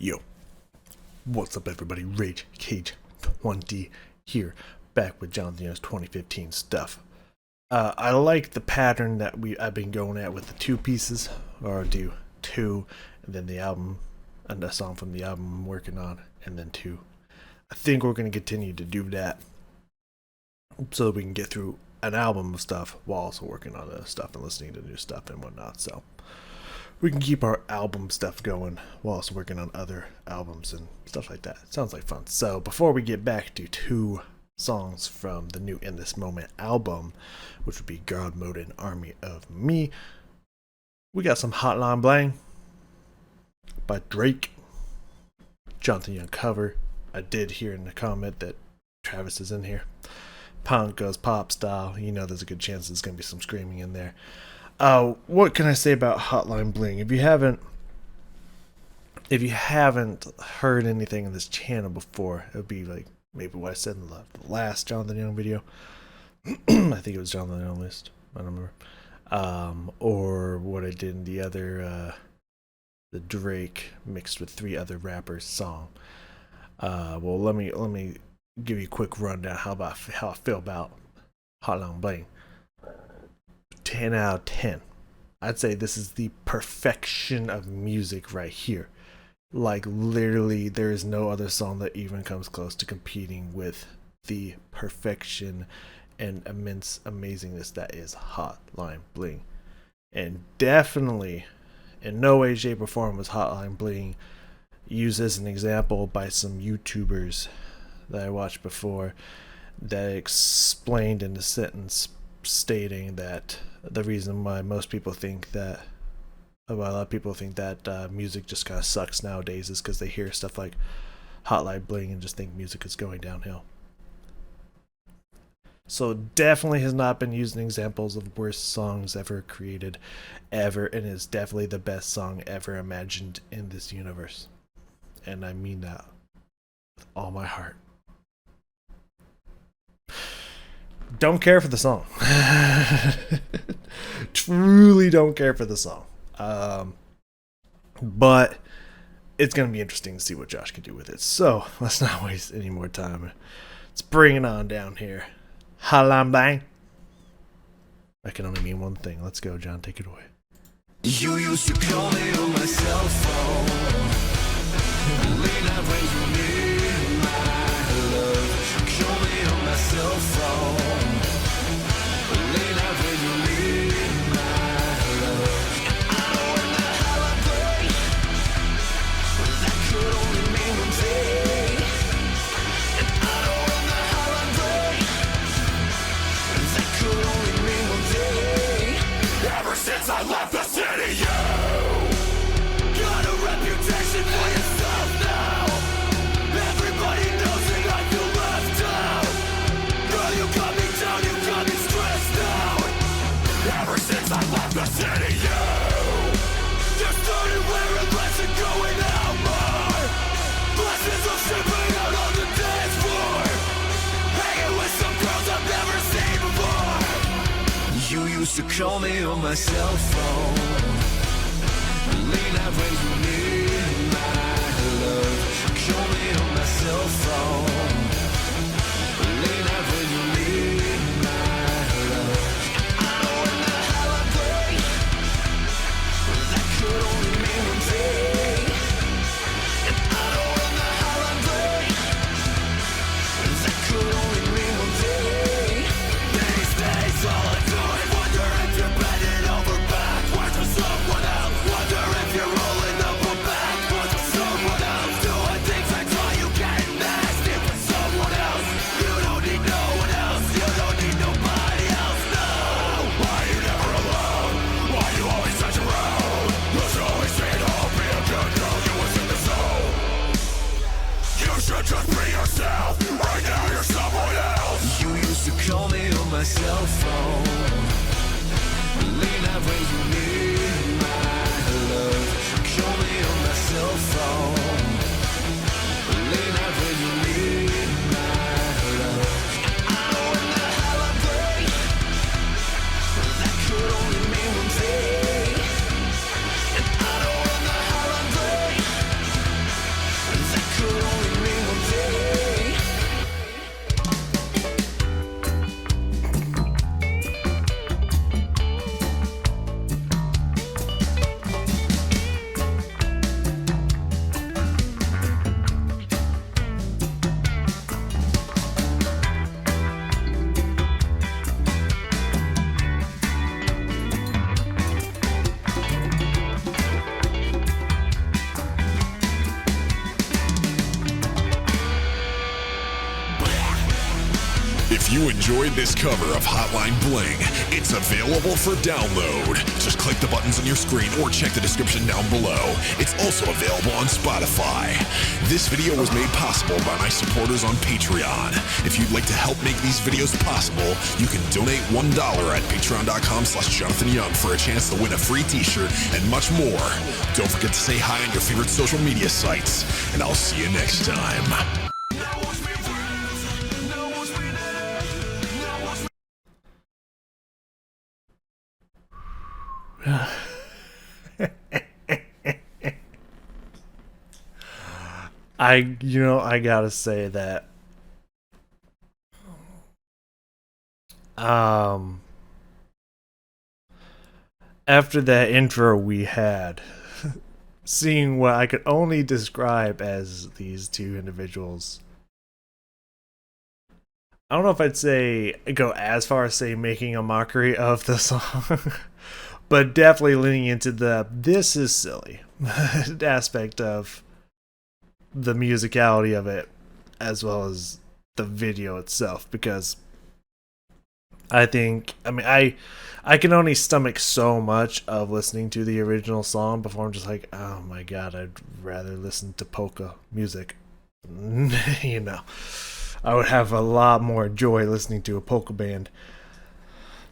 Yo, what's up everybody, Rage Cage 20 here, back with Jonathan Young's 2015 stuff. I like the pattern that I've been going at with the two pieces, or do two, and then the album, and a song from the album I'm working on, and then two. I think we're going to continue to do that, so that we can get through an album of stuff, while also working on other stuff and listening to new stuff and whatnot, so we can keep our album stuff going while also working on other albums and stuff like that. It sounds like fun. So before we get back to two songs from the new In This Moment album, which would be God Mode and Army of Me, we got some Hotline Bling by Drake. Jonathan Young cover. I did hear in the comment that Travis is in here. Pound goes pop style. You know there's a good chance there's going to be some screaming in there. What can I say about Hotline Bling? If you haven't heard anything in this channel before, it would be like maybe what I said in the last Jonathan Young video. I think it was Jonathan Young list. I don't remember. Or what I did in the other, the Drake mixed with three other rappers song. Well, let me give you a quick rundown how I feel about Hotline Bling. 10 out of 10. I'd say this is the perfection of music right here. Like literally there is no other song that even comes close to competing with the perfection and immense amazingness that is Hotline Bling. And definitely in no way, shape, or form was Hotline Bling used as an example by some YouTubers that I watched before that explained in a sentence stating that the reason why most people think that, a lot of people think that music just kind of sucks nowadays is because they hear stuff like Hotline Bling and just think music is going downhill. So definitely has not been used in examples of worst songs ever created, ever, and is definitely the best song ever imagined in this universe. And I mean that with all my heart. Don't care for the song. Truly don't care for the song. But it's going to be interesting to see what Josh can do with it. So let's not waste any more time. Let's bring it on down here. Hotline Bling. That can only mean one thing. Let's go, John. Take it away. You used to call me on my cell phone. Late night when you need my love. Call me on my cell phone. Late night when you need my love. I know in the hell I play. That could only mean one thing. And I know in the hell I play. That could only mean one thing. Ever since I left the city, you got a reputation for yourself now. Everybody knows that I feel left out. Girl, you got me down, you got me stressed out. Ever since I left the city, you started wearing less and going out more. Glasses of shipping out on the dance floor. Hanging with some girls I've never seen before. You used to call me on my cell phone. Late night when you need my love. Call me on my cell phone. Late night when you need my love. I know in the hell I play. That could only mean one thing. And I know in the hell I play. That could only mean one thing. These days all I do is wonder if you're bending over backwards for someone else. Wonder if you're rolling up If you enjoyed this cover of Hotline Bling, it's available for download. Just click the buttons on your screen or check the description down below. It's also available on Spotify. This video was made possible by my supporters on Patreon. If you'd like to help make these videos possible, you can donate $1 at patreon.com/Jonathan Young for a chance to win a free t-shirt and much more. Don't forget to say hi on your favorite social media sites, and I'll see you next time. I gotta say that after that intro we had, seeing what I could only describe as these two individuals, I don't know if I'd say go as far as say making a mockery of the song, but definitely leaning into the "this is silly" aspect of the musicality of it, as well as the video itself, because I can only stomach so much of listening to the original song before I'm just like, oh my god, I'd rather listen to polka music. I would have a lot more joy listening to a polka band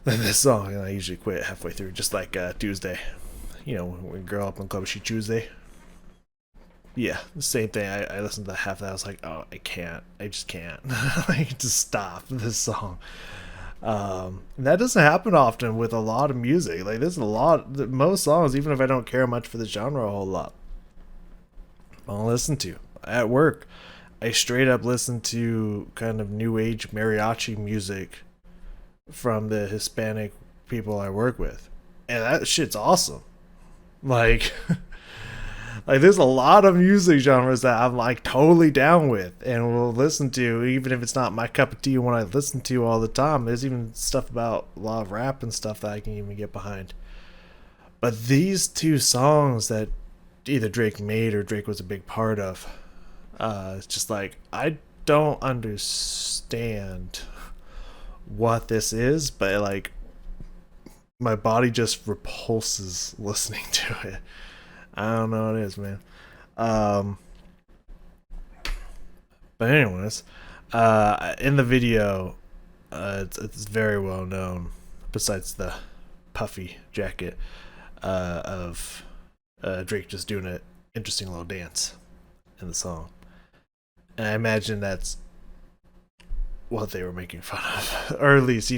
than this song, and I usually quit halfway through, just like Tuesday. When we grow up on Club She Tuesday. Yeah, the same thing. I listened to half of that. I was like, oh, I just can't. I just stop this song. And that doesn't happen often with a lot of music. Like, there's most songs, even if I don't care much for the genre a whole lot, I'll listen to at work. I straight up listen to kind of new age mariachi music from the Hispanic people I work with, and that shit's awesome. Like, like there's a lot of music genres that I'm like totally down with and will listen to, even if it's not my cup of tea when I listen to all the time. There's even stuff about a lot of rap and stuff that I can even get behind. But these two songs that either Drake made or Drake was a big part of, it's just like, I don't understand what this is, but like my body just repulses listening to it. I don't know what it is, man. But anyways, in the video, it's very well known, besides the puffy jacket, of Drake just doing an interesting little dance in the song. And I imagine that's what they were making fun of, or at least,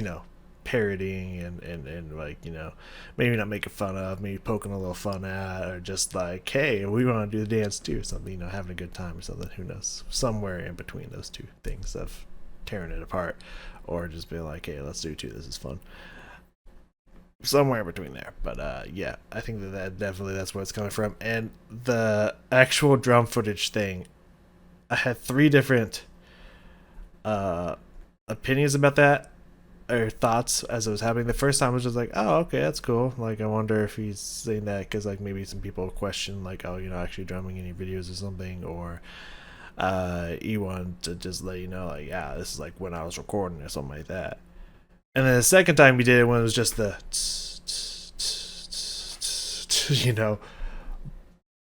parodying and like, maybe not making fun of, maybe poking a little fun at, or just like, hey, we want to do the dance too, or something, having a good time or something. Who knows? Somewhere in between those two things of tearing it apart, or just be like, hey, let's do it too, this is fun. Somewhere in between there. But yeah, I think that definitely that's where it's coming from. And the actual drum footage thing, I had 3 different opinions about that, or thoughts as it was happening. The first time I was just like, oh, okay, that's cool. Like, I wonder if he's saying that because like maybe some people question like, oh, actually drumming any videos or something, or he wanted to just let you know, like, yeah, this is like when I was recording or something like that. And then the second time we did it, when it was just the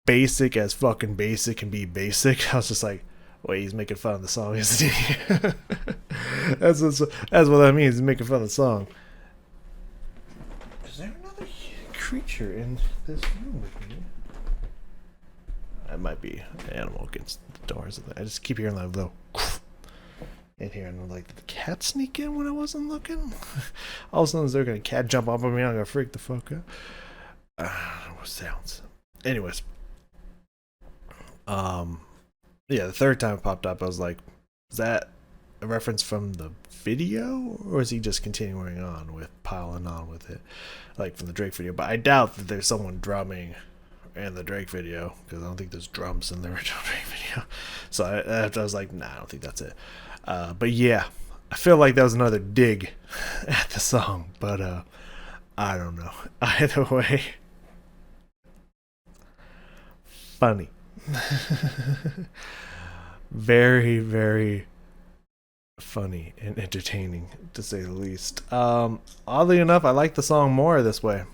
basic as fucking basic can be basic, I was just like, wait, he's making fun of the song, isn't he? That's what that means. He's making fun of the song. Is there another creature in this room with me? That might be an animal against the doors. I just keep hearing that little in here, and I'm like, did the cat sneak in when I wasn't looking? All of a sudden, there's a cat jump up on me. I'm gonna freak the fuck out. What sounds? Anyways, yeah, the third time it popped up, I was like, is that a reference from the video, or is he just continuing on with piling on with it, like from the Drake video? But I doubt that there's someone drumming in the Drake video, because I don't think there's drums in the original Drake video. So I was like, nah, I don't think that's it. But yeah, I feel like that was another dig at the song, but I don't know. Either way, funny. Very, very funny and entertaining, to say the least. Oddly enough, I like the song more this way.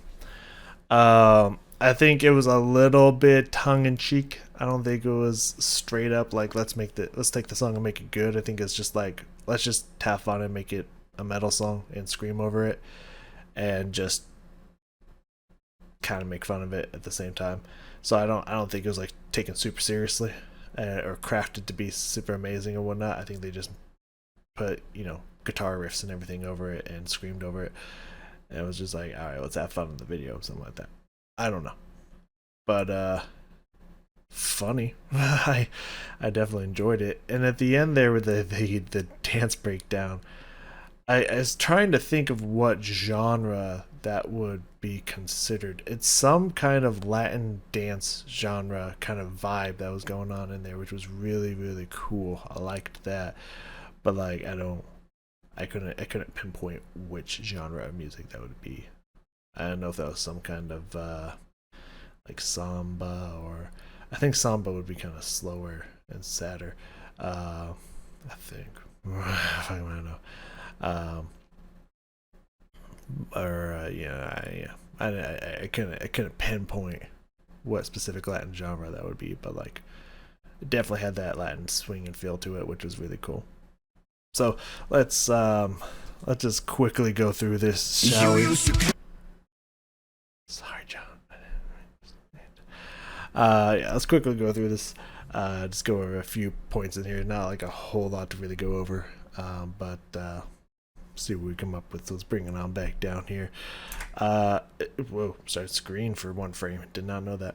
I think it was a little bit tongue in cheek. I don't think it was straight up like let's take the song and make it good. I think it's just like let's just have fun and make it a metal song and scream over it and just kind of make fun of it at the same time. So I don't think it was like taken super seriously or crafted to be super amazing and whatnot. I think they just put guitar riffs and everything over it and screamed over it. And it was just like, all right, let's have fun in the video, something like that. I don't know, but funny. I definitely enjoyed it. And at the end there with the dance breakdown, I was trying to think of what genre that would be considered. It's some kind of Latin dance genre kind of vibe that was going on in there, which was really, really cool. I liked that, but like I couldn't pinpoint which genre of music that would be. I don't know if that was some kind of like samba, or I think samba would be kind of slower and sadder. I think if I want to know. I couldn't pinpoint what specific Latin genre that would be, but like it definitely had that Latin swing and feel to it, which was really cool. So let's just quickly go through this, shall we? Sorry, John. Yeah, let's quickly go through this. Just go over a few points in here. Not like a whole lot to really go over, but see what we come up with. So let's bring it on back down here. Whoa, start screen for one frame. Did not know that.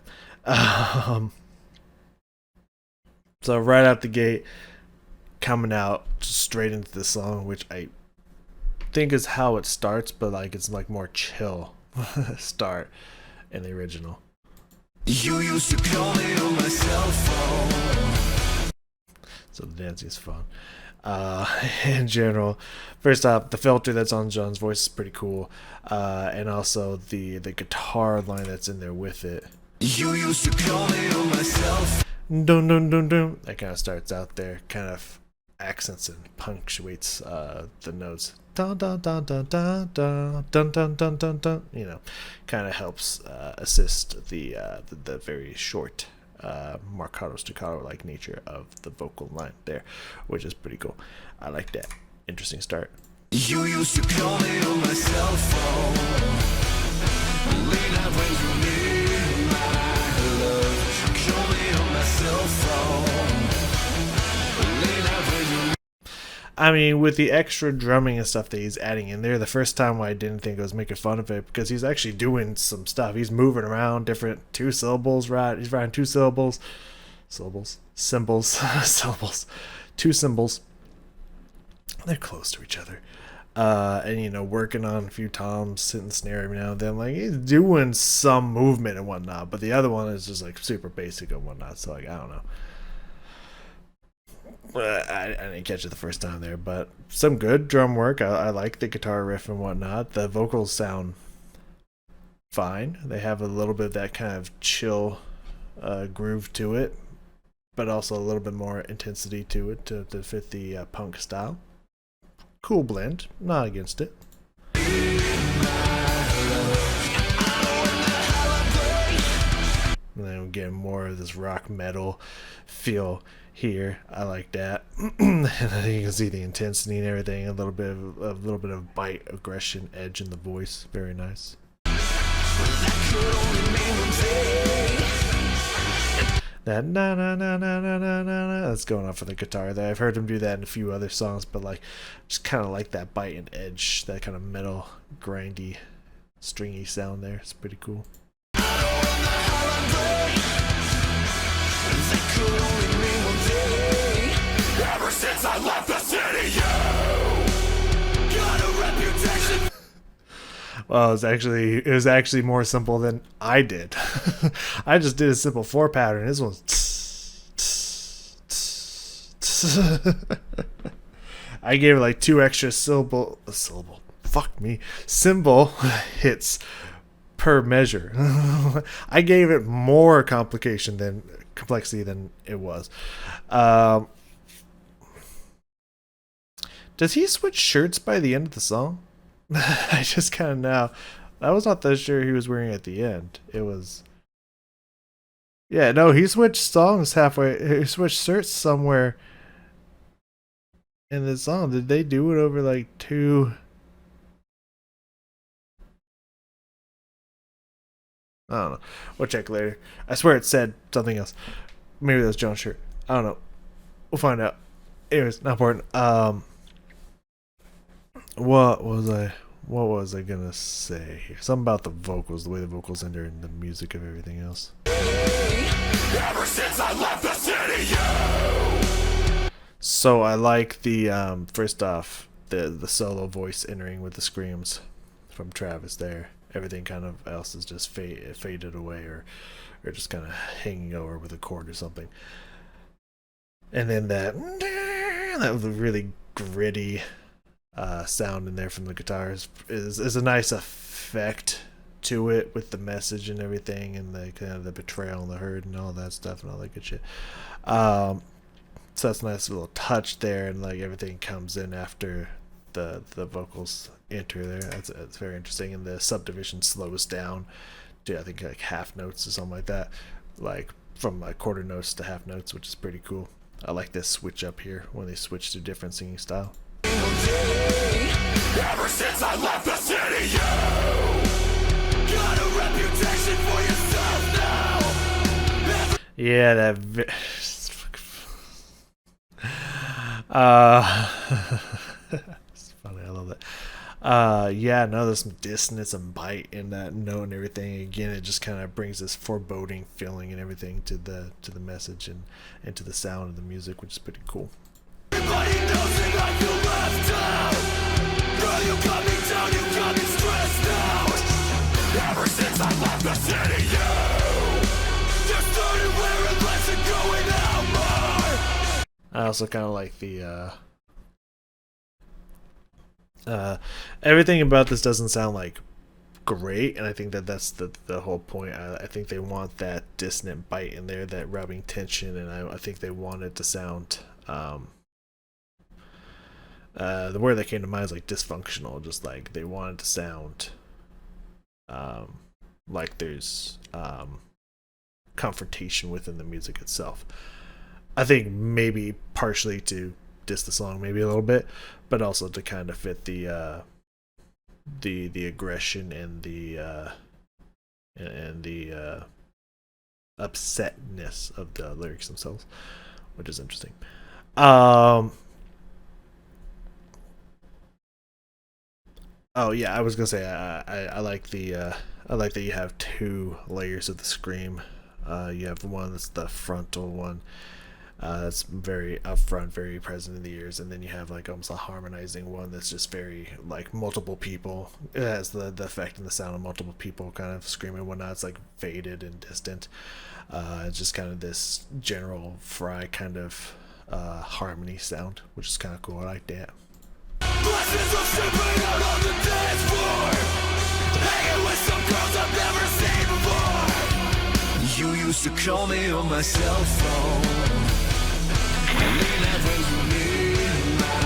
So right out the gate, coming out straight into the song, which I think is how it starts, but like it's like more chill start in the original. You used to call me on my cell phone. So the dancing is fun. In general, first off, the filter that's on John's voice is pretty cool, and also the guitar line that's in there with it. You used to call me on my cell phone. Dun dun dun dun. That kind of starts out there, kind of accents and punctuates the notes. Dun dun dun dun dun dun dun dun dun dun dun. Kind of helps assist the very short marcato staccato like nature of the vocal line there, which is pretty cool. I like that. Interesting start. You used to call me on my cell phone. Late night when you need my love. Call me on my cell phone. Late night when you. I mean, with the extra drumming and stuff that he's adding in there, the first time I didn't think I was making fun of it, because he's actually doing some stuff. He's moving around different two syllables, right? He's writing two syllables, symbols, syllables, two symbols. They're close to each other. And working on a few toms, hitting the snare every now and then. Like, he's doing some movement and whatnot, but the other one is just like super basic and whatnot. So like, I don't know. I didn't catch it the first time there, but some good drum work. I like the guitar riff and whatnot. The vocals sound fine. They have a little bit of that kind of chill groove to it, but also a little bit more intensity to it to fit the punk style. Cool blend. Not against it. And then we get more of this rock metal feel here. I like that. And then you can see the intensity and everything. A little bit of bite, aggression, edge in the voice. Very nice. That na na na na na na na that's going on for the guitar there. I've heard him do that in a few other songs, but like just kind of like that bite and edge, that kind of metal, grindy, stringy sound there. It's pretty cool. Ever since I left the city, you got a reputation. Well, it was actually more simple than I did. I just did a simple 4 pattern. This one's I gave it like 2 extra symbol hits per measure. I gave it more complexity than it was. Does he switch shirts by the end of the song? I just kind of now. I was not that sure he was wearing at the end. It was. Yeah, no, he switched songs halfway. He switched shirts somewhere in the song. Did they do it over like two? I don't know. We'll check later. I swear it said something else. Maybe that was John's shirt. I don't know. We'll find out. Anyways, not important. What was I gonna say here? Something about the vocals, the way the vocals enter, and the music of everything else. Ever since I left the city, you. So I like the first off the solo voice entering with the screams from Travis there. Everything kind of else is just faded away or just kind of hanging over with a chord or something. And then that was a really gritty sound in there from the guitars is a nice effect to it with the message and everything, and the kind of the betrayal and the hurt and all that stuff and all that good shit. So that's a nice little touch there, and like everything comes in after the vocals enter there. That's very interesting, and the subdivision slows down to I think like half notes or something like that, like from like quarter notes to half notes, which is pretty cool. I like this switch up here when they switch to different singing style. Ever since I left the city, you got a reputation for yourself now. Yeah, that. It's funny. I love that. Yeah, no, there's some dissonance and bite in that note and everything. Again, it just kind of brings this foreboding feeling and everything to the message and to the sound of the music, which is pretty cool. Everybody knows that I feel left out. Girl, you got me down, you got me stressed out. Ever since I left the city, you started wearing less and going out more. I also kind of like the everything about this doesn't sound like great, and I think that's the whole point. I think they want that dissonant bite in there, that rubbing tension, and I think they want it to sound the word that came to mind is like dysfunctional, just like they want it to sound like there's confrontation within the music itself. I think maybe partially to diss the song maybe a little bit, but also to kind of fit the aggression and the upsetness of the lyrics themselves, which is interesting. Oh yeah, I was gonna say I like I like that you have two layers of the scream. You have one that's the frontal one, that's very upfront, very present in the ears, and then you have like almost a harmonizing one that's just very like multiple people. It has the effect and the sound of multiple people kind of screaming and whatnot. It's like faded and distant. It's just kind of this general fry kind of harmony sound, which is kind of cool. I like that. Blessings of shipping out on the dance floor, hanging with some girls I've never seen before. You used to call me on my cell phone. Lean out when you need my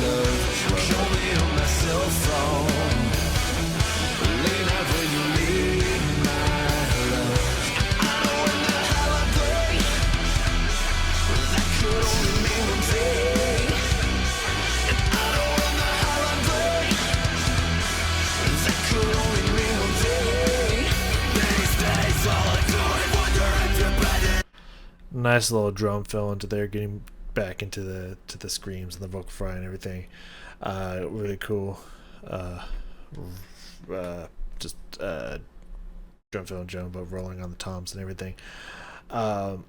love. Call me on my cell phone. Lean out when you need my love. I know in the hell I play. That could only mean one thing. And I know in the hell I play. That could only mean one thing. These days all I do is wonder if you're better. Nice little drum fill into there, getting back into the screams and the vocal fry and everything. Really cool. Just drum fill and jumbo rolling on the toms and everything. And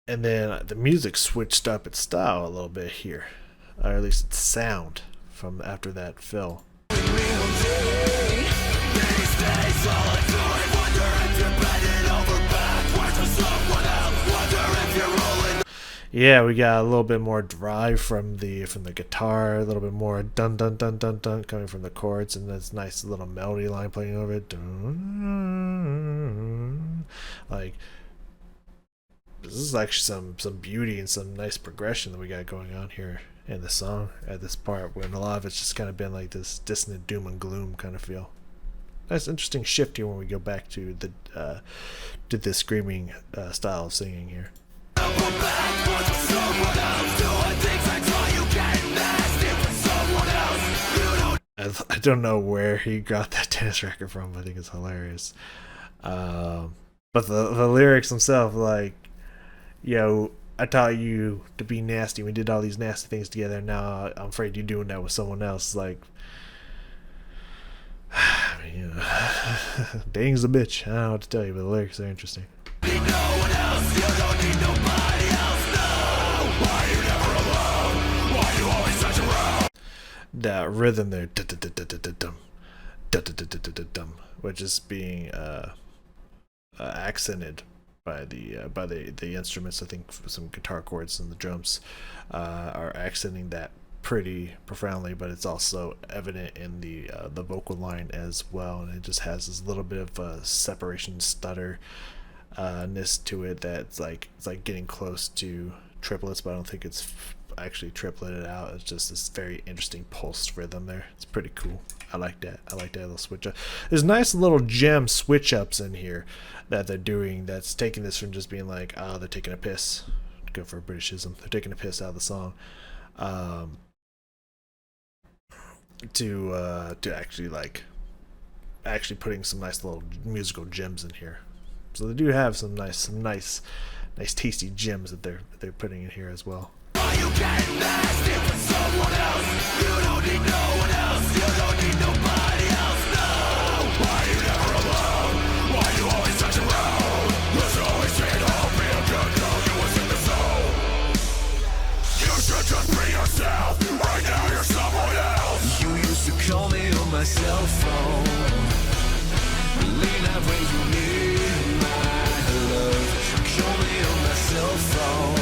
then the music switched up its style a little bit here, or at least its sound from after that fill. Yeah, we got a little bit more drive from the guitar, a little bit more dun dun dun dun dun coming from the chords, and this nice little melody line playing over it. Dun, like this is actually some beauty and some nice progression that we got going on here in the song at this part, when a lot of it's just kind of been like this dissonant doom and gloom kind of feel. Nice, interesting shift here when we go back to the screaming style of singing here. I don't know where he got that tennis racket from, but I think it's hilarious. But the lyrics themselves, like, yo, I taught you to be nasty. We did all these nasty things together. Now I'm afraid you're doing that with someone else. Like, I mean, you know, dating's a bitch. I don't know what to tell you, but the lyrics are interesting. That rhythm there, which is being accented by the instruments. I think some guitar chords and the drums are accenting that pretty profoundly, but it's also evident in the vocal line as well, and it just has this little bit of a separation stutter ness to it that's like it's like getting close to triplets, but I don't think it's actually tripleted out. It's just this very interesting pulsed rhythm there. It's pretty cool. I like that. I like that little switch up. There's nice little gem switch ups in here that they're doing that's taking this from just being like, oh, they're taking a piss. Go for a Britishism. They're taking a piss out of the song. To actually actually putting some nice little musical gems in here. So they do have some nice tasty gems that they're putting in here as well. You get nasty with someone else. You don't need no one else. You don't need nobody else. No. Why you never alone? Why you always touch around? There's always trying to help me. I'm good. No, you was in the zone. You should just be yourself. Right now you're someone else. You used to call me on my cell phone. Late night rings with me, my love. Call me on my cell phone.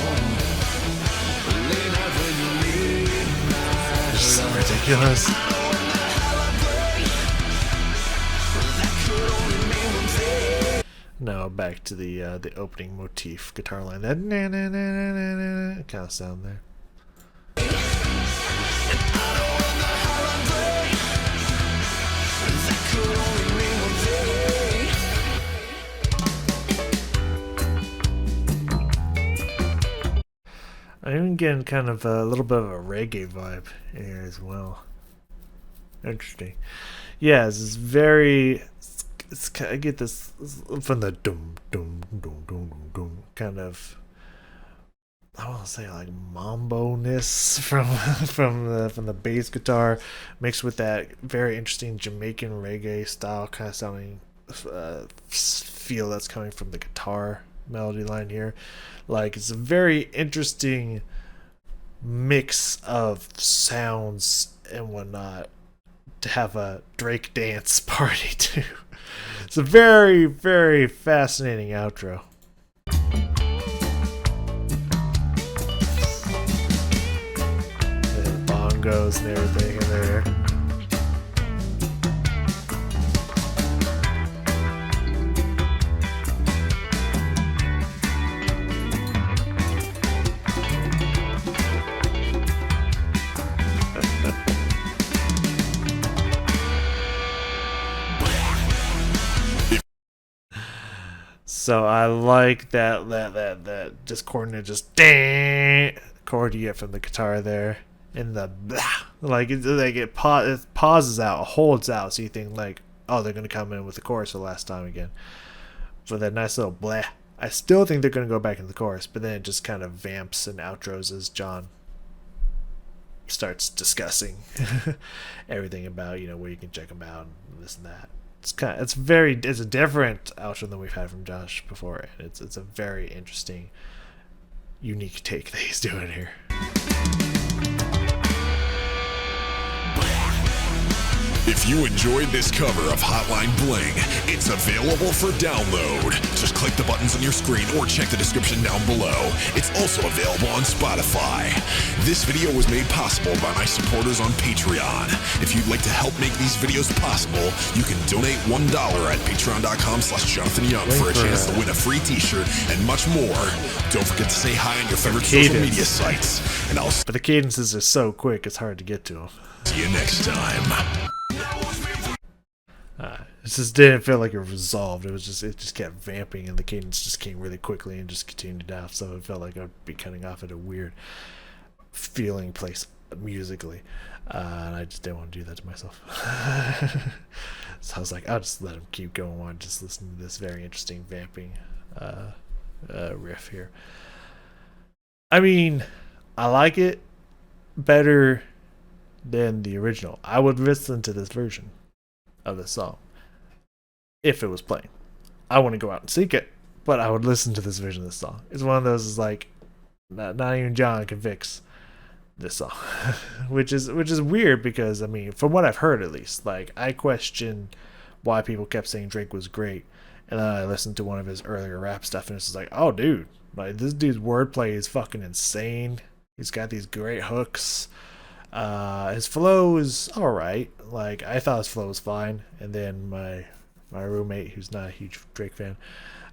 So ridiculous. Now back to the opening motif guitar line, that na na na na na na kind of sound there. I'm even getting kind of a little bit of a reggae vibe in here as well. Interesting. Yeah, it's very. I get this from the dum dum dum dum dum kind of. I want to say like mambo-ness from the bass guitar, mixed with that very interesting Jamaican reggae style kind of sounding feel that's coming from the guitar melody line here. Like, it's a very interesting mix of sounds and whatnot to have a Drake dance party to. It's a very, very fascinating outro. And bongos and everything in there. So I like that discordant just dang chord you get from the guitar there, and the blah, like it pauses out, holds out, so you think like, oh, they're gonna come in with the chorus for the last time again. For that nice little blah, I still think they're gonna go back into the chorus, but then it just kind of vamps and outros as John starts discussing everything about, you know, where you can check them out and this and that. It's a different outro than we've had from Josh before, and it's a very interesting, unique take that he's doing here. If you enjoyed this cover of Hotline Bling, it's available for download. Just click the buttons on your screen or check the description down below. It's also available on Spotify. This video was made possible by my supporters on Patreon. If you'd like to help make these videos possible, you can donate $1 at patreon.com/Jonathan Young for a chance to win a free t-shirt and much more. Don't forget to say hi on your favorite social media sites. And I'll But the cadences are so quick, it's hard to get to them. see you next time. It just didn't feel like it was resolved. It just kept vamping, and the cadence just came really quickly and just continued off. So it felt like I'd be cutting off at a weird feeling place musically, and I just didn't want to do that to myself. So I was like, I'll just let him keep going on, just listen to this very interesting vamping riff here. I mean, I like it better than the original. I would listen to this version of the song if it was playing. I wouldn't go out and seek it, but I would listen to this version of the song. It's one of those is like not even John can fix this song, which is weird because I mean, from what I've heard at least, like I question why people kept saying Drake was great, and then I listened to one of his earlier rap stuff, and it's just like, oh dude, like this dude's wordplay is fucking insane. He's got these great hooks. His flow is alright. Like I thought his flow was fine, and then my roommate, who's not a huge Drake fan,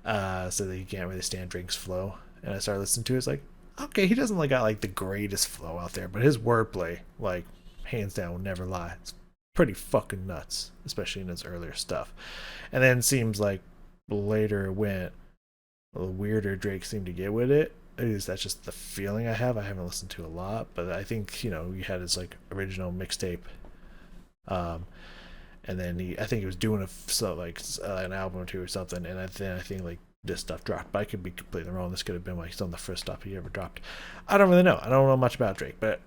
said that he can't really stand Drake's flow. And I started listening to it. It's like, okay, he doesn't like got like the greatest flow out there, but his wordplay, like hands down, will never lie. It's pretty fucking nuts, especially in his earlier stuff. And then it seems like later it went a little weirder. Drake seemed to get with it. At least that's just the feeling I have. I haven't listened to a lot, but I think he had his like original mixtape, and then I think he was doing an album or two or something, and then I think like this stuff dropped. But I could be completely wrong. This could have been like some of the first stuff he ever dropped. I don't really know. I don't know much about Drake, but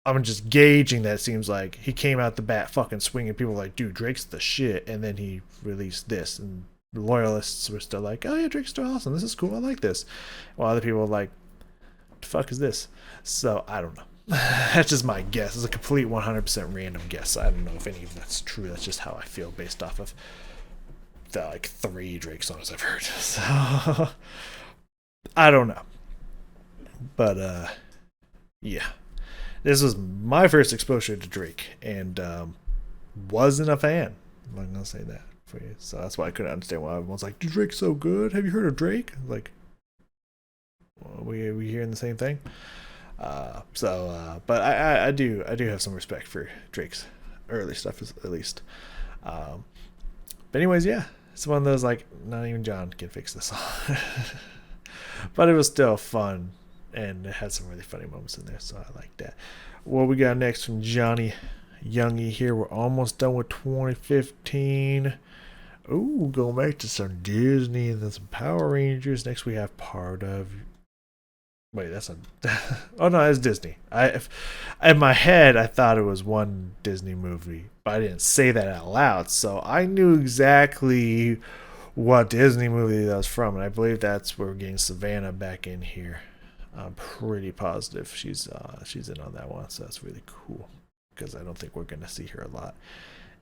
I'm just gauging that it seems like he came out the bat fucking swinging. People were like, dude, Drake's the shit, and then he released this, and the loyalists were still like, oh yeah, Drake's still awesome. This is cool. I like this. While other people were like, the fuck is this? So I don't know. That's just my guess. It's a complete 100% random guess. I don't know if any of that's true. That's just how I feel based off of the like 3 Drake songs I've heard. So I don't know. But yeah. This was my first exposure to Drake, and wasn't a fan. I'm gonna say that for you. So that's why I couldn't understand why everyone's like, Drake's so good. Have you heard of Drake? Like, are we hearing the same thing? But I do have some respect for Drake's early stuff at least. But anyways, yeah, it's one of those like not even John can fix this song. But it was still fun, and it had some really funny moments in there, so I like that. What we got next from Johnny Youngie here? We're almost done with 2015. Ooh, going back to some Disney and then some Power Rangers. Next we have part of. Wait, that's a. Oh no, it's Disney. In my head, I thought it was one Disney movie, but I didn't say that out loud, so I knew exactly what Disney movie that was from, and I believe that's where we're getting Savannah back in here. I'm pretty positive she's in on that one, so that's really cool because I don't think we're gonna see her a lot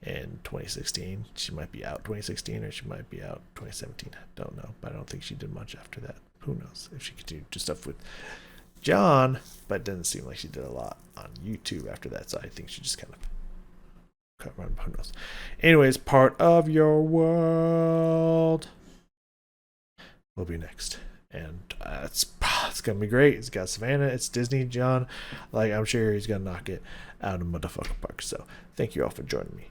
in 2016. She might be out 2016 or she might be out 2017. Don't know, but I don't think she did much after that. Who knows if she could do stuff with John, but it doesn't seem like she did a lot on YouTube after that, so I think she just kind of cut around. Who knows? Anyways, part of your world will be next, and it's gonna be great. It's got Savannah, it's Disney, John. Like, I'm sure he's gonna knock it out of the motherfucking park. So thank you all for joining me.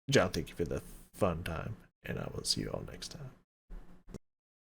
John, thank you for the fun time, and I will see you all next time.